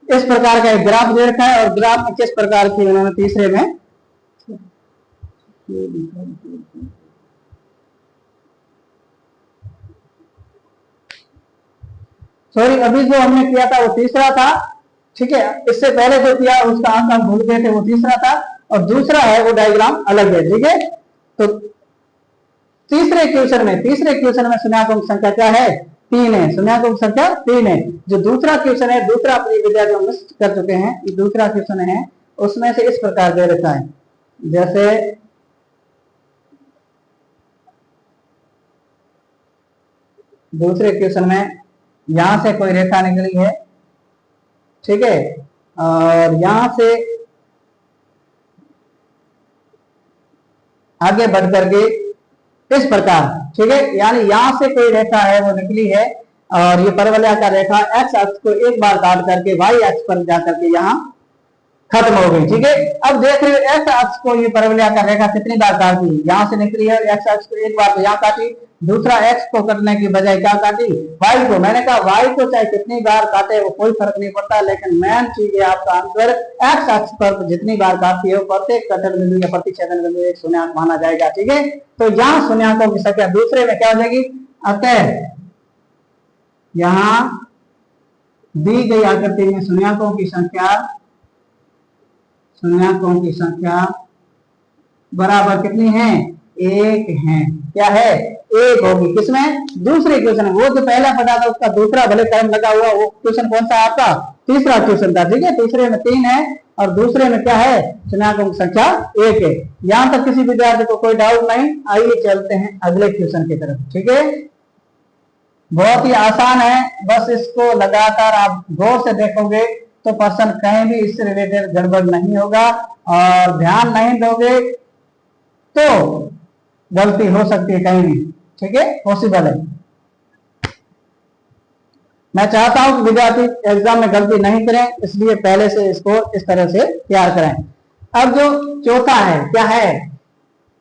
इस प्रकार का एक ग्राफ दे रखा है और ग्राफ में किस प्रकार की उन्होंने तीसरे में सॉरी अभी जो हमने किया था वो तीसरा था, ठीक है। इससे पहले जो किया उसका अंक हम भूल गए थे, वो तीसरा था और दूसरा है वो डायग्राम अलग है, ठीक है। तो तीसरे क्वेश्चन में शून्यांक संख्या क्या है? 3 है। शून्यांक संख्या 3 है। जो दूसरा क्वेश्चन है, दूसरा अपनी विद्यार्थी हम मिस कर चुके हैं, ये दूसरा क्वेश्चन है, उसमें से इस प्रकार दे रखा है, जैसे दूसरे क्वेश्चन में यहां से कोई रेखा निकली है, ठीक है, और यहां से आगे बढ़ करके इस प्रकार, ठीक है, यानी यहां से कोई रेखा है वो निकली है और ये परवलयाकार रेखा एक्स अक्ष को एक बार काट करके वाई अक्ष पर जाकर के यहाँ खत्म हो गई, ठीक है। अब देख रहे हो एक्स अक्ष को ये परवलयाकार रेखा कितनी बार काटी, यहां से निकली है एक्स अक्ष को एक बार तो यहाँ काटी, दूसरा एक्स को कटने की बजाय क्या काटी? वाई को। मैंने कहा वाई को चाहे कितनी बार काटे वो कोई फर्क नहीं पड़ता, लेकिन मेन चीज है आपका आंसर एक्स अक्ष पर जितनी बार काटती है प्रत्येक कटन बिंदु या प्रतिच्छेदन बिंदु एक शून्यांक माना जाएगा, ठीक है। तो यहाँ शून्याकों की संख्या दूसरे में क्या हो जाएगी? अतः यहाँ दी गई आकृति में शून्याकों की संख्या बराबर कितनी है? 1 है। क्या है? 1 होगी। किसमें? दूसरे क्वेश्चन में। वो जो पहला पढ़ा था उसका दूसरा भले क्रम लगा हुआ, वो क्वेश्चन कौन सा आपका? तीसरा क्वेश्चन था, ठीक है। तीसरे में 3 है और दूसरे में क्या है? शून्याकों की संख्या 1 है। यहां तक किसी विद्यार्थी को कोई डाउट नहीं? आइए चलते हैं अगले क्वेश्चन की तरफ, ठीक है। बहुत ही आसान है, बस इसको लगातार आप गौर से देखोगे तो पर्सन कहीं भी इससे रिलेटेड गड़बड़ नहीं होगा, और ध्यान नहीं दोगे तो गलती हो सकती है कहीं भी, ठीक है, पॉसिबल है। मैं चाहता हूं कि विद्यार्थी एग्जाम में गलती नहीं करें, इसलिए पहले से इसको इस तरह से तैयार करें। अब जो चौथा है, क्या है?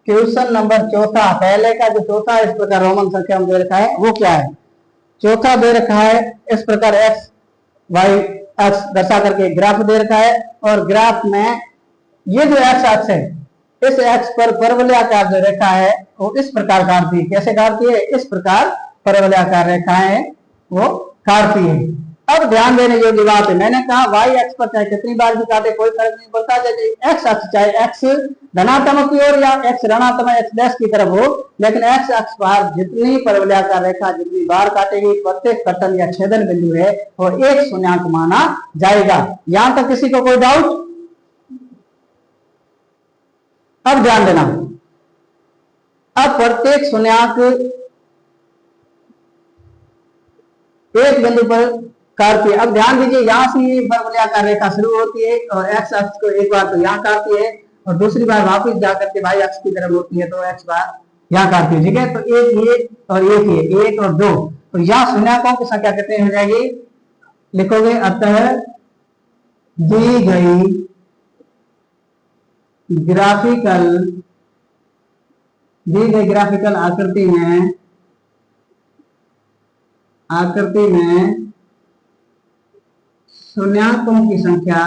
क्वेश्चन नंबर चौथा, पहले का जो चौथा है इस प्रकार रोमन संख्या में दे रखा है, वो क्या है? चौथा दे रखा है इस प्रकार एक्स वाई अक्ष दर्शा करके ग्राफ दे रखा है, और ग्राफ में ये जो एक्स अक्ष है, इस एक्स पर परवलयाकार जो रेखा है वो इस प्रकार काटती है। कैसे काटती है? इस प्रकार परवलयाकार रेखाएं वो काटती है। अब ध्यान देने योग्य बात है, मैंने कहा वाई एक्स पर चाहे कितनी बार भी काटे कोई फर्क नहीं पड़ता, जैसे एक्स अक्ष चाहे एक्स धनात्मक की ओर या एक्स ऋणात्मक एक्स डैश की तरफ हो, लेकिन एक्स अक्ष पर जितनी परवलयाकार रेखा जितनी बार काटेगी प्रत्येक कटन या छेदन बिंदु है वो एक शून्याक माना जाएगा। यहां तक किसी को कोई डाउट? अब ध्यान देना, अब प्रत्येक शून्याक एक बिंदु पर काटती है। अब ध्यान दीजिए, यहां से ये परवलयाकार रेखा शुरू होती है और एक्स अक्ष को एक बार तो यहाँ काटती है और दूसरी बार वापस जाकर के वाई अक्ष की तरफ होती है तो एक्स बार यहाँ काटती है, ठीक है। तो एक ये और एक ये, 1 और 2, तो यहाँ शून्याकों की संख्या कितनी हो जाएगी? लिखोगे अतः दी गई ग्राफिकल आकृति में शून्याकों की संख्या,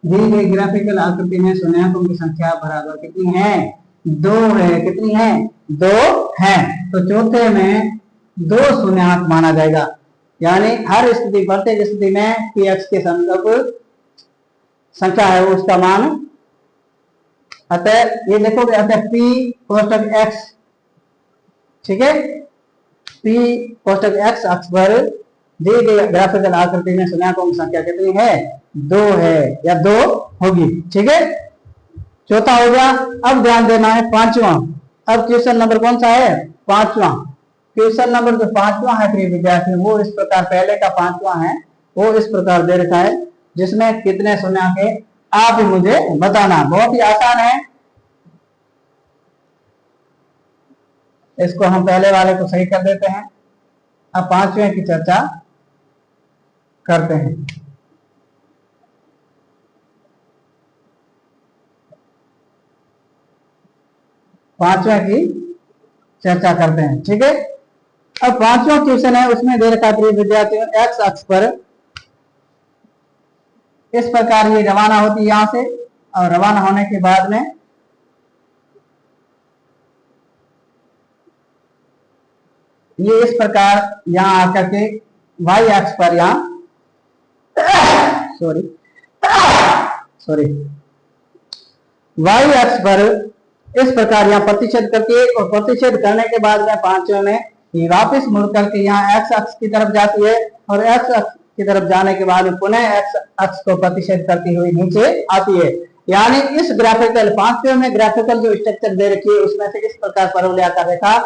दी गई ग्राफिकल आकृति में शून्याकों की संख्या बराबर कितनी है? 2 है। कितनी है? 2 है। तो चौथे में 2 शून्याक माना जाएगा, यानी हर स्थिति प्रत्येक स्थिति में पी एक्स के संदर्भ संख्या है उसका मान, अतः ये देखोगे अतः पी कोष्टक एक्स, ठीक है, पी कोष्टक एक्स अक्ष पर दी गई ग्राफिकल आकृति में शून्याकों की संख्या कितनी है? 2 है या 2 होगी, ठीक है। चौथा हो गया। अब ध्यान देना है पांचवा। अब क्वेश्चन नंबर कौन सा है? पांचवा। क्वेश्चन नंबर जो पांचवा है प्रिय विद्यार्थी, वो इस प्रकार, पहले का पांचवा है वो इस प्रकार दे रखा है, जिसमें कितने शून्याक है आप मुझे बताना। बहुत ही आसान है, इसको हम पहले वाले को सही कर देते हैं। अब पांचवें की चर्चा करते हैं। पांचवें की चर्चा करते हैं, ठीक है। अब पांचवा क्वेश्चन है, उसमें दे रखा है विद्यार्थियों एक्स अक्ष पर इस प्रकार ये रवाना होती है यहाँ से, और रवाना होने के बाद में ये इस प्रकार यहाँ आकर के वाई एक्स पर यहाँ सॉरी वाई एक्स पर इस प्रकार यहाँ प्रतिच्छेद करके, और प्रतिच्छेद करने के बाद में पांचवें में ये वापस मुड़ करके यहाँ एक्स अक्ष की तरफ जाती है, और एक्स अक्ष की तरफ जाने के बाद पुनः एक्स अक्ष को प्रतिच्छेद करती हुई नीचे आती है। यानी इस ग्राफिकल पांचवें में ग्राफिकल जो स्ट्रक्चर दे रखी है उसमें से इस प्रकार परवलयाकार रेखा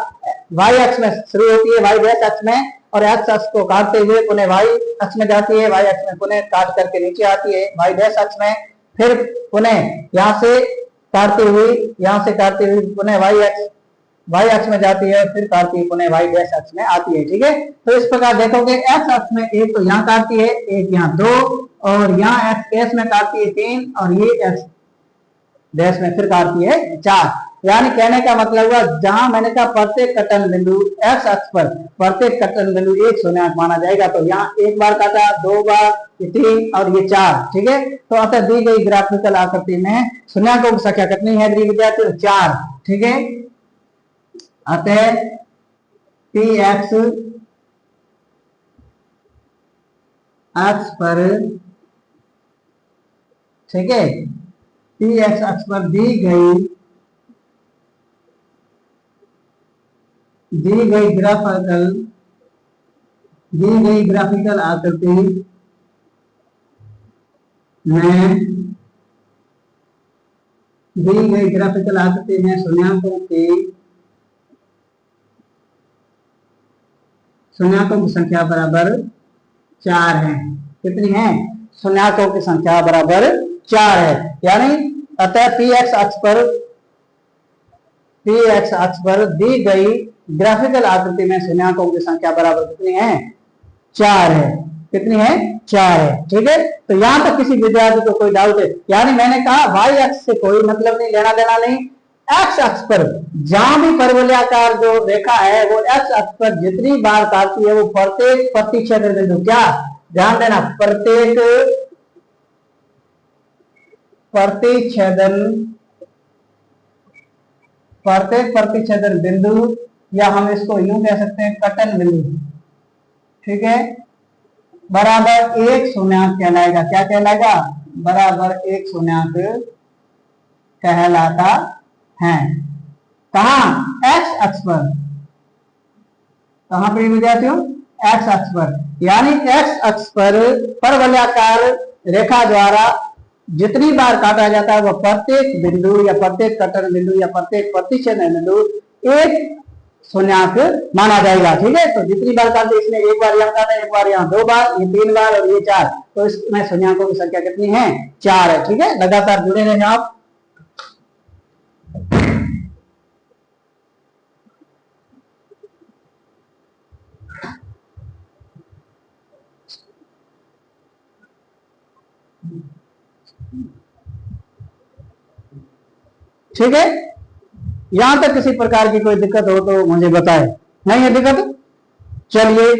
वाई अक्ष में शुरू होती है, वाई डैश अक्ष में, और एक्स अक्ष को काटते हुए पुनः वाई अक्ष में जाती है, वाई अक्ष में पुनः काट करके नीचे आती है वाई डैश अक्ष में, फिर पुनः यहाँ से काटते हुए पुनः वाई अक्ष में जाती है, फिर काटती है पुनः वाई डैश अक्ष में आती है। ठीक है, तो इस प्रकार देखोगे एक्स अक्ष में एक तो यहाँ काटती है, एक यहाँ दो, और यहाँ एक्स में काटती है 3, और ये एक्स डैश में फिर काटती है 4। यानी कहने का मतलब हुआ जहां मैंने कहा प्रत्येक कटन बिंदु एक्स अक्ष पर प्रत्येक कटन बिंदु एक शून्यांक माना जाएगा, तो यहाँ एक बार काटा, 2 बार, 3 और ये 4। ठीक है, तो अतः दी गई ग्राफिकल आकृति में शून्याकों की संख्या कितनी है विद्यार्थियों? 4। ठीक है, अतः पी एक्स अक्ष पर, ठीक है, पी एक्स अक्ष पर दी गई ग्राफिकल आकृति में शून्याकों की संख्या बराबर 4 है। कितनी है? शून्याकों की संख्या बराबर 4 है। यानी अतः पी एक्स अक्ष पर दी गई ग्राफिकल आकृति में शून्याकों की संख्या बराबर कितनी है? 4 है। कितनी है? 4 है। ठीक है, तो यहां तक किसी विद्यार्थी को कोई डाउट है? यानी मैंने कहा वाई अक्ष से कोई मतलब नहीं, लेना देना नहीं। एक्स अक्ष पर जहां भी परवलयाकार जो रेखा है वो एक्स अक्ष पर जितनी बार काटती है वो प्रत्येक प्रतिच्छेदन बिंदु, क्या ध्यान देना, प्रत्येक प्रतिच्छेदन बिंदु, या हम इसको यूं कह सकते हैं कटन बिंदु, ठीक है, बराबर एक शून्यांक कहलाएगा। क्या कहलाएगा? बराबर एक शून्यांक कहलाता है। कहां? एक्स अक्ष पर। कहां पर विद्यार्थियों? एक्स अक्ष पर। यानी एक्स अक्ष पर परवलयाकार रेखा द्वारा जितनी बार काटा जाता है वह प्रत्येक बिंदु या प्रत्येक कटर बिंदु या प्रत्येक प्रतिच्छेदन बिंदु एक शून्यांक माना जाएगा। ठीक है, तो जितनी बार काटे, इसमें एक बार यहाँ काटा, एक बार यहाँ 2 बार, ये 3 बार और ये 4, तो इसमें शून्याकों की संख्या कितनी है? 4 है। ठीक है, लगातार जुड़े रहें आप। ठीक है, यहां तक किसी प्रकार की कोई दिक्कत हो तो मुझे बताए। नहीं है दिक्कत? चलिए,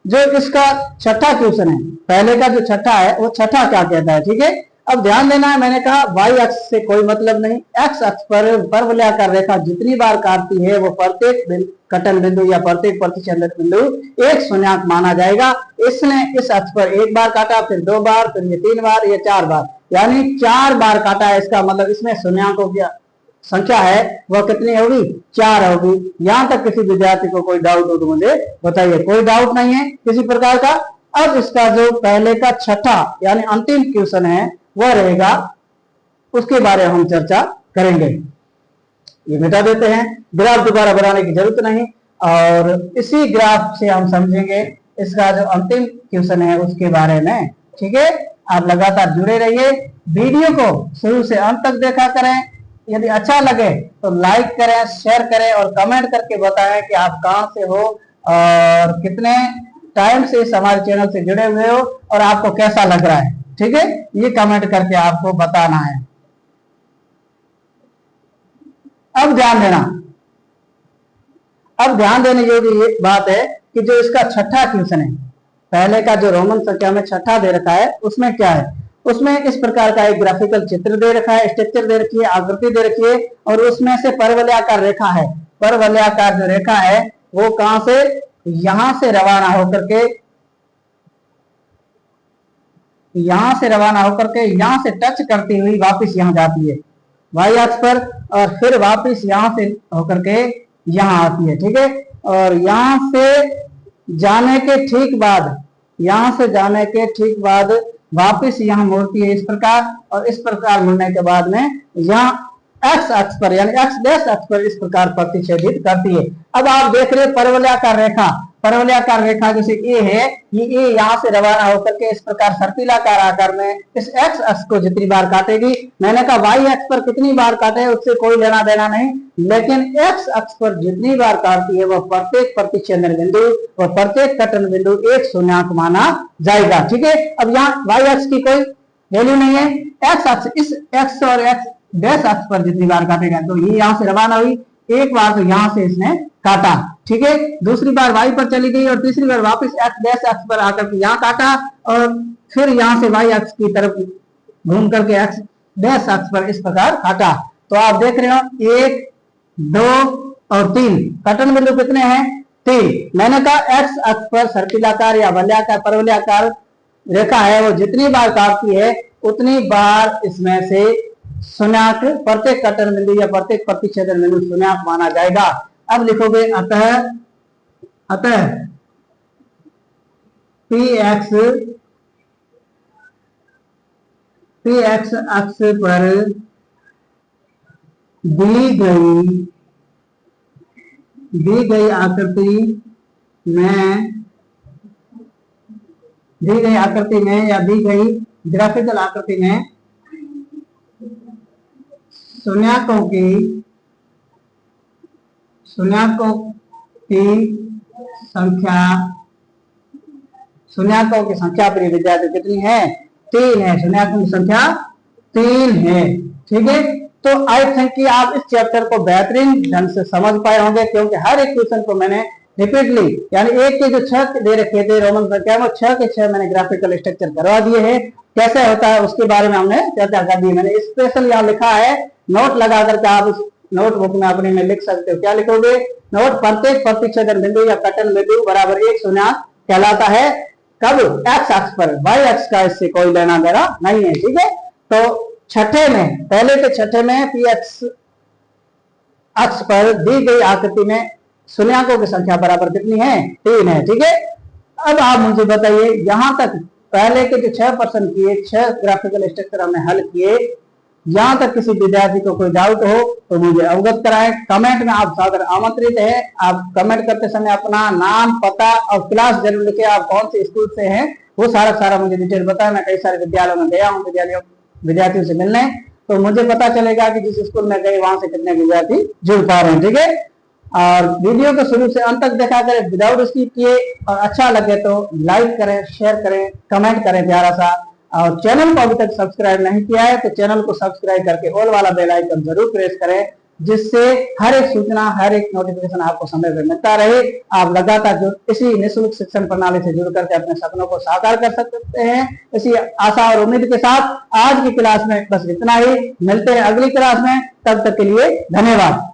जो इसका छठा क्वेश्चन है, पहले का जो छठा है वो छठा क्या कहता है? ठीक है, अब ध्यान देना है, मैंने कहा वाई अक्ष से कोई मतलब नहीं, एक्स अक्ष पर परवलयाकार रेखा जितनी बार काटती है वो प्रत्येक कटन बिंदु या प्रत्येक प्रतिच्छेदन बिंदु एक शून्यांक माना जाएगा। इसने इस अक्ष पर एक बार काटा, फिर 2 बार, फिर ये 3 बार, ये 4 बार, यानी 4 बार काटा है। इसका मतलब इसमें शून्याकों की संख्या है वह कितनी होगी? 4 होगी। यहां तक किसी विद्यार्थी को कोई डाउट हो तो मुझे बताइए। कोई डाउट नहीं है किसी प्रकार का? अब इसका जो पहले का छठा यानी अंतिम क्वेश्चन है वह रहेगा, उसके बारे में हम चर्चा करेंगे। ये मिटा देते हैं, ग्राफ दोबारा बनाने की जरूरत नहीं, और इसी ग्राफ से हम समझेंगे इसका जो अंतिम क्वेश्चन है उसके बारे में। ठीक है, आप लगातार जुड़े रहिए, वीडियो को शुरू से अंत तक देखा करें। यदि अच्छा लगे तो लाइक करें, शेयर करें और कमेंट करके बताएं कि आप कहां से हो और कितने टाइम से इस हमारे चैनल से जुड़े हुए हो और आपको कैसा लग रहा है। ठीक है, ये कमेंट करके आपको बताना है। अब ध्यान देने योग्य ये बात है कि जो इसका छठा क्वेश्चन है, पहले का जो रोमन संख्या में छठा दे रखा है उसमें क्या है? उसमें इस प्रकार का एक ग्राफिकल चित्र दे रखा है, स्ट्रक्चर दे रखी है, आकृति दे रखी है, और उसमें से परवलयाकार रेखा है। परवलयाकार जो रेखा है वो कहां से, यहां से रवाना होकर के, यहां से रवाना होकर के यहां से टच करती हुई वापस यहां जाती है वाई अक्ष पर, और फिर वापस यहां से होकर के यहां आती है। ठीक है, और यहां से जाने के ठीक बाद, यहां से जाने के ठीक बाद वापस यहां मुड़ती है इस प्रकार, और इस प्रकार मुड़ने के बाद में यहां एक्स अक्ष पर यानी एक्स डैश अक्ष पर इस प्रकार प्रतिच्छेदित करती है। अब आप देख रहे हैं परवलयाकार रेखा, परवलयाकार रेखा जैसे ए है, ये ए यहाँ से रवाना होकर के इस प्रकार सर्पिलाकार आकार में इस एक्स अक्ष को जितनी बार काटेगी, मैंने कहा वाई अक्ष पर कितनी बार काटे उससे कोई लेना देना नहीं, लेकिन एक्स अक्ष पर जितनी बार काटती है वह प्रत्येक प्रतिच्छेदन बिंदु व प्रत्येक कटन बिंदु एक शून्याङ्क माना जाएगा। ठीक है, अब यहाँ वाई अक्ष की कोई वैल्यू नहीं है, एक्स अक्ष, इस एक्स और एक्स डैश अक्ष पर जितनी बार काटेगा, तो ये यहाँ से रवाना हुई, एक बार तो यहां से इसने काटा, ठीक है, दूसरी बार वाई पर चली गई, और तीसरी बार वापस एक्स डैश अक्ष पर आकर के यहाँ काटा, और फिर यहां से वाई अक्ष की तरफ घूम करके एक्स डैश अक्ष पर इस प्रकार काटा। तो आप देख रहे हो 1, 2 और 3 कटन बिंदु कितने हैं, 3। मैंने कहा एक्स अक्ष पर सर्पिलाकार या वलयाकार परवलयाकार रेखा है, वो जितनी बार काटती है उतनी बार इसमें से शून्याङ्क, प्रत्येक कटन बिंदु या प्रत्येक प्रतिच्छेदन बिंदु शून्याङ्क माना जाएगा। अब लिखोगे अतः पी एक्स अक्ष पर दी गई आकृति में या दी गई ग्राफिकल आकृति में शून्याकों की संख्या प्रिय विद्यार्थी कितनी है, 3 है। शून्याकों की संख्या 3 है। ठीक है, तो आई थिंक कि आप इस चैप्टर को बेहतरीन ढंग से समझ पाए होंगे, क्योंकि हर एक क्वेश्चन को मैंने रिपीटली यानी एक के जो 6 दे रखे थे रोमन संख्या में 6 के 6 मैंने ग्राफिकल स्ट्रक्चर करवा दिए हैं। कैसे होता है उसके बारे में हमने चर्चा कर दी। मैंने स्पेशल यहाँ लिखा है, नोट लगा करके आप उस नोटबुक में अपने में लिख सकते हो। क्या लिखोगे, नोट प्रत्येक प्रतिच्छेदन बिंदु या कटन बिंदु बराबर एक शून्याङ्क कहलाता है। कब, एक्स अक्ष पर, वाई अक्ष का इससे कोई लेना देना नहीं है। ठीक है, तो छठे में, पहले के छठे में पी एक्स अक्ष पर दी गई आकृति में शून्याकों की संख्या बराबर कितनी है, 3 है। ठीक है, अब आप मुझे बताइए, यहां तक पहले के जो 6% किए, 6 ग्राफिकल स्ट्रक्चर हमने हल किए, यहां तक किसी विद्यार्थी को कोई डाउट हो तो मुझे अवगत कराएं। कमेंट में आप सादर आमंत्रित है। आप कमेंट करते समय अपना नाम, पता और क्लास जरूर लिखे, आप कौन से स्कूल से हैं वो सारा मुझे डिटेल बताएं। मैं कई सारे विद्यालयों में गया हूँ विद्यार्थियों से मिलने, तो मुझे पता चलेगा कि जिस स्कूल में गए वहां से कितने विद्यार्थी जुड़ पा रहे हैं। ठीक है, और वीडियो को शुरू से अंत तक देखा करें विदाउट स्किप किए, और अच्छा लगे तो लाइक करें, शेयर करें, कमेंट करें प्यारा सा, और चैनल को अभी तक सब्सक्राइब नहीं किया है तो चैनल को सब्सक्राइब करके ऑल वाला बेल आइकन जरूर प्रेस करें, जिससे हर एक सूचना, हर एक नोटिफिकेशन आपको समय पर मिलता रहे। आप लगातार इसी निःशुल्क शिक्षण प्रणाली से जुड़ करके अपने सपनों को साकार कर सकते हैं। इसी आशा और उम्मीद के साथ आज की क्लास में बस इतना ही। मिलते हैं अगली क्लास में, तब तक के लिए धन्यवाद।